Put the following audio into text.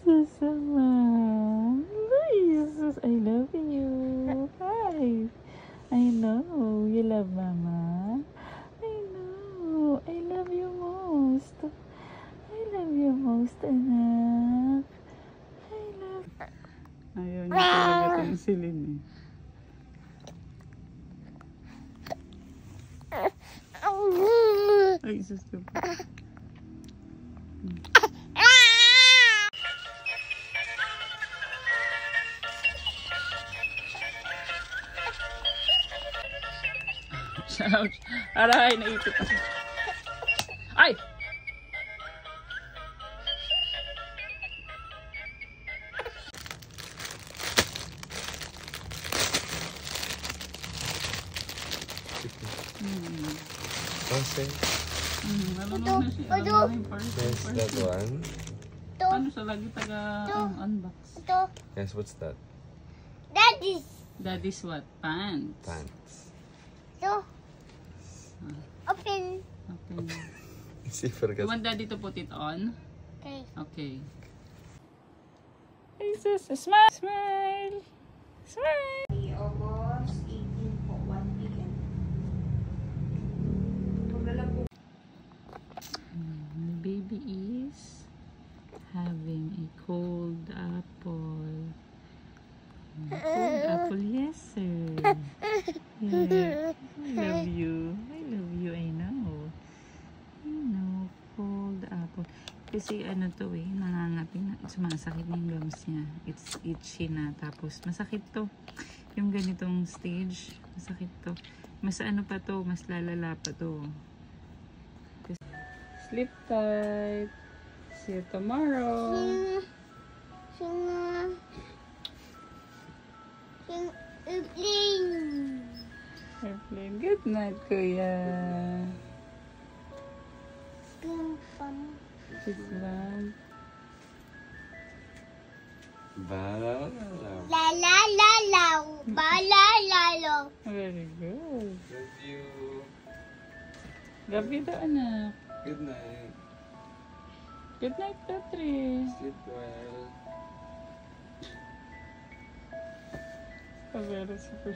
Jesus, Mama. Jesus, I love you. Hi. I know you love Mama. I know. I love you most. I love you most, anak. I love... Ayaw niya talaga tangsilin eh. Ay, sus ko po. Ouch! Aray, naipit ako. Ay! Okay. There's that one. Ano siya lagi taga-unbox? Yes, what's that? That is what? Pants. Pants. Open. See, forgot. You want Daddy to put it on? Okay. Okay. Jesus, smile! Smile! Smile! August 18 po, 1 p.m. The baby is having a cold apple. Cold apple, yes sir. Yeah. I love you. I love you, I know. I know, cold apple. Kasi ano to eh, nangangati na, sumasakit na yung gums niya. It's itchy na, tapos masakit to. Yung ganitong stage, masakit to. Mas ano pa to, mas lalala pa to. Sleep tight. See you tomorrow. Airplane. Good night, Kuya. Good night. Very good. Love you. Gabi daw, anak. Good night. Good night, Patrice. Sleep well. Very super